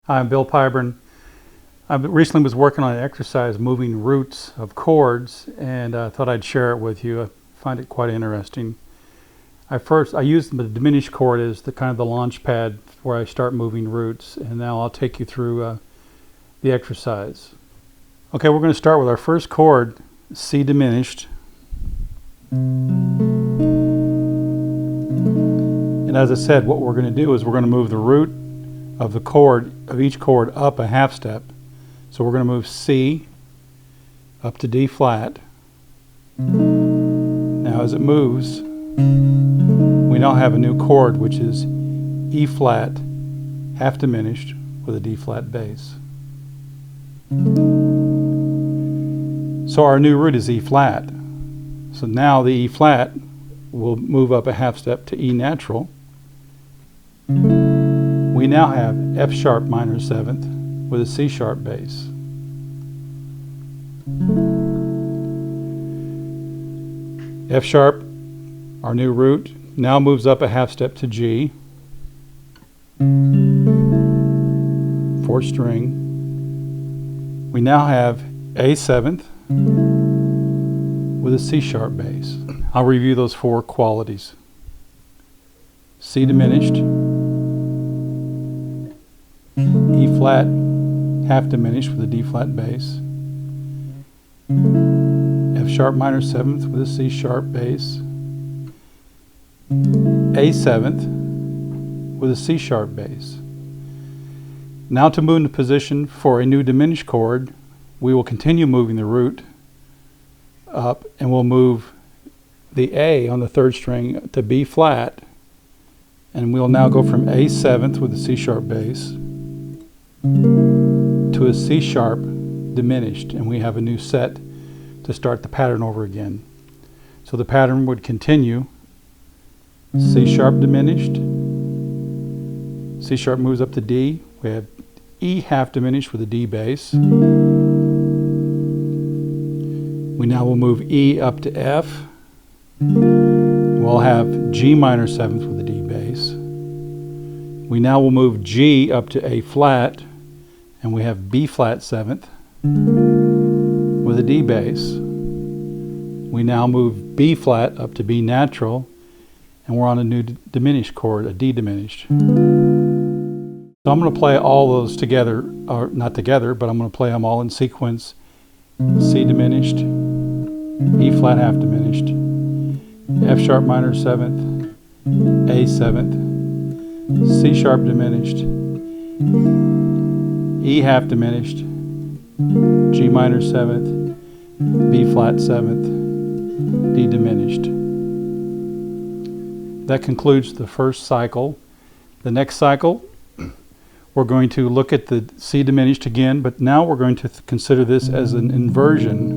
Hi, I'm Bill Piburn. I recently was working on an exercise moving roots of chords, and I thought I'd share it with you. I find it quite interesting. I used the diminished chord as the kind of the launch pad where I start moving roots, and now I'll take you through the exercise. Okay, we're going to start with our first chord, C diminished. And as I said, what we're going to do is we're going to move the root of the chord, of each chord, up a half step. So we're going to move C up to D flat. Now as it moves, we now have a new chord, which is E flat, half diminished, with a D flat bass. So our new root is E flat. So now the E flat will move up a half step to E natural. We now have F sharp minor seventh with a C sharp bass. F sharp, our new root, now moves up a half step to G, 4th string. We now have A seventh with a C sharp bass. I'll review those 4 qualities. C diminished, E flat, half diminished with a D flat bass, F sharp minor seventh with a C sharp bass, A seventh with a C sharp bass. Now to move into position for a new diminished chord, we will continue moving the root up, and we'll move the A on the 3rd string to B flat, and we'll now go from A seventh with a C sharp bass to a C sharp diminished, and we have a new set to start the pattern over again. So the pattern would continue: C sharp diminished, C sharp moves up to D, we have E half diminished with a D bass. We now will move E up to F. We'll have G minor seventh with a D bass. We now will move G up to A flat, and we have B flat seventh with a D bass. We now move B flat up to B natural, and we're on a new diminished chord, a D diminished. So I'm going to play all those together, or not together, but I'm going to play them all in sequence. C diminished, E flat half diminished, F sharp minor seventh, A seventh, C sharp diminished, E half diminished, G minor seventh, B flat seventh, D diminished. That concludes the first cycle. The next cycle, we're going to look at the C diminished again, but now we're going to consider this as an inversion,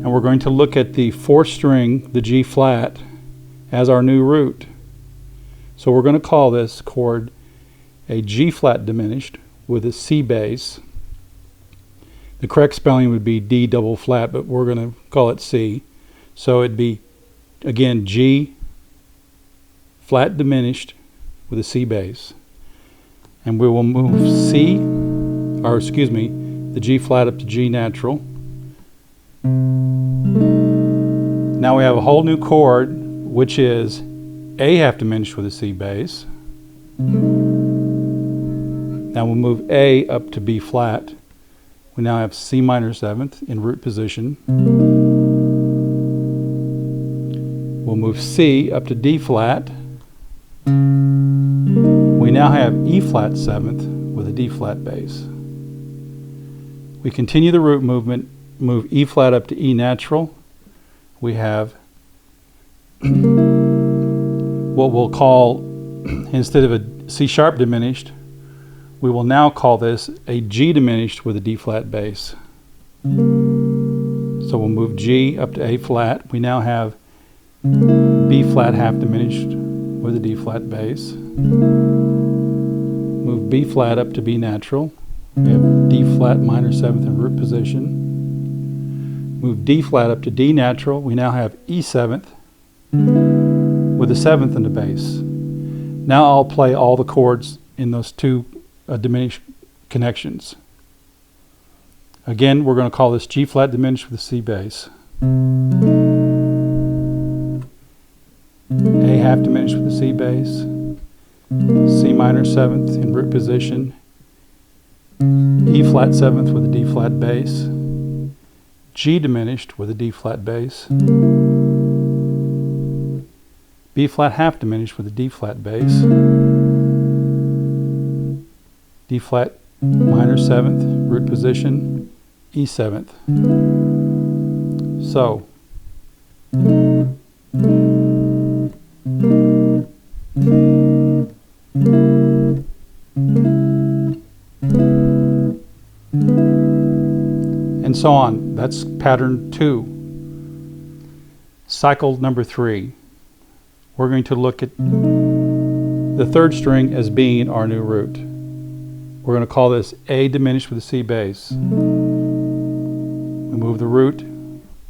and we're going to look at the 4th string, the G flat, as our new root. So we're going to call this chord a G flat diminished with a C bass. The correct spelling would be D double flat, but we're going to call it C. So it'd be, again, G flat diminished with a C bass. And we will move the G flat up to G natural. Now we have a whole new chord, which is A half diminished with a C bass. Now we'll move A up to B flat. We now have C minor seventh in root position. We'll move C up to D flat. We now have E flat seventh with a D flat bass. We continue the root movement, move E flat up to E natural. We have what we'll call, instead of a C sharp diminished, we will now call this a G diminished with a D flat bass. So we'll move G up to A flat. We now have B flat half diminished with a D flat bass. Move B flat up to B natural. We have D flat minor seventh in root position. Move D flat up to D natural. We now have E seventh with a seventh in the bass. Now I'll play all the chords in those two diminished connections. Again, we're going to call this G flat diminished with a C bass. A half diminished with a C bass. C minor 7th in root position. E flat 7th with a D flat bass. G diminished with a D flat bass. B flat half diminished with a D flat bass. D flat minor 7th, root position, E 7th. So, and so on. That's pattern 2. Cycle number 3. We're going to look at the third string as being our new root. We're going to call this A diminished with a C bass. We move the root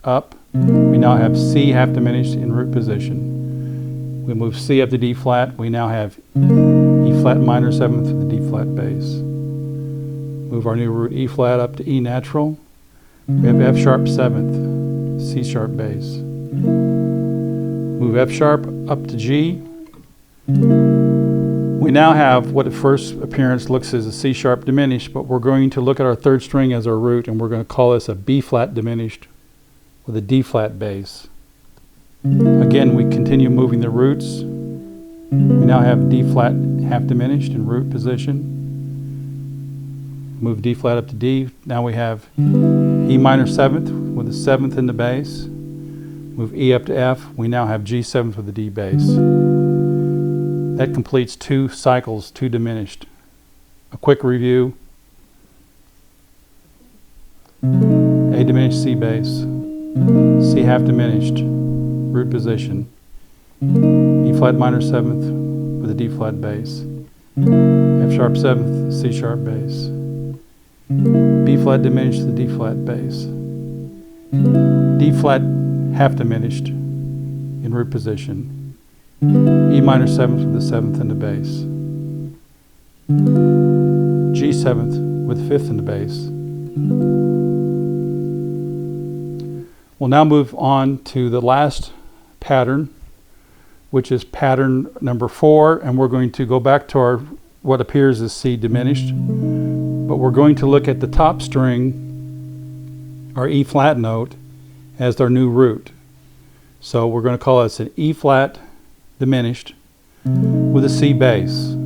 up. We now have C half diminished in root position. We move C up to D flat. We now have E flat minor 7th with the D flat bass. Move our new root E flat up to E natural. We have F sharp 7th, C sharp bass. Move F sharp up to G. We now have what at first appearance looks as a C sharp diminished, but we're going to look at our third string as our root, and we're going to call this a B flat diminished with a D flat bass. Again, we continue moving the roots. We now have D flat half diminished in root position. Move D flat up to D. Now we have E minor 7th with a 7th in the bass. Move E up to F. We now have G 7th with a D bass. That completes 2 cycles, 2 diminished. A quick review. A diminished C bass. C half diminished, root position. E flat minor 7th with a D flat bass. F sharp 7th, C sharp bass. B flat diminished with a D flat bass. D flat half diminished in root position. E minor 7th with the 7th in the bass. G 7th with 5th in the bass. We'll now move on to the last pattern, which is pattern number 4, and we're going to go back to our what appears as C diminished, but we're going to look at the top string, our E flat note, as our new root. So we're going to call this an E flat diminished with a C bass.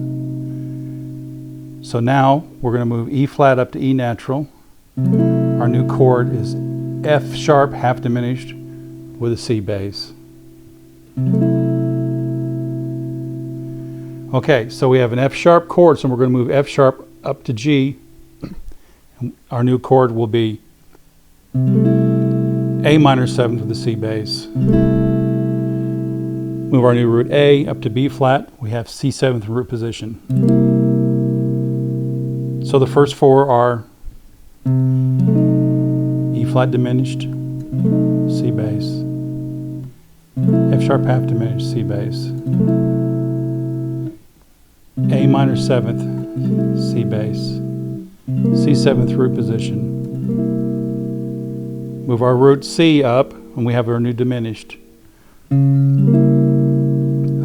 So now we're going to move E flat up to E natural. Our new chord is F sharp half diminished with a C bass. Okay, so we have an F sharp chord, so we're going to move F sharp up to G. Our new chord will be A minor 7th with a C bass. Move our new root A up to B flat. We have C 7th in root position. So the first 4 are E flat diminished, C bass, F sharp half diminished, C bass, A minor 7th, C bass, C 7th root position. Move our root C up, and we have our new diminished.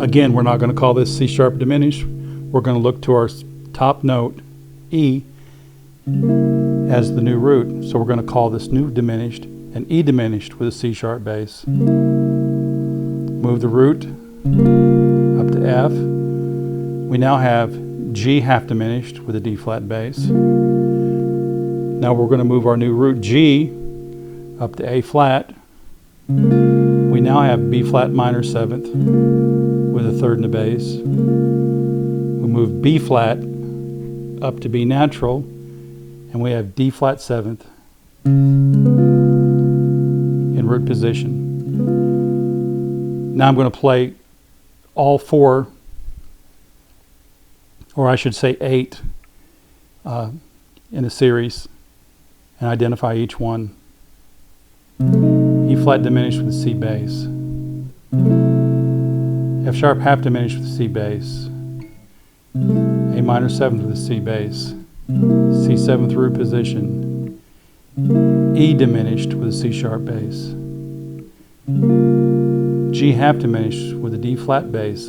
Again, we're not going to call this C sharp diminished. We're going to look to our top note, E, as the new root. So we're going to call this new diminished an E diminished with a C sharp bass. Move the root up to F. We now have G half diminished with a D flat bass. Now we're going to move our new root G up to A flat. We now have B flat minor 7th with a 3rd in the bass. We move B flat up to B natural, and we have D flat 7th in root position. Now I'm going to play all 4, or I should say 8, in a series and identify each one. E flat diminished with C bass. F sharp half diminished with C bass. A minor 7th with a C bass. C seventh root position, E diminished with a C sharp bass, G half diminished with a D flat bass,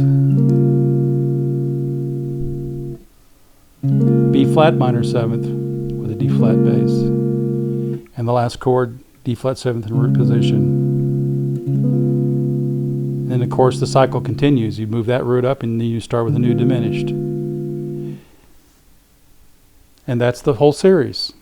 B flat minor seventh with a D flat bass, and the last chord, D flat seventh in root position. And of course the cycle continues. You move that root up and then you start with a new diminished. And that's the whole series.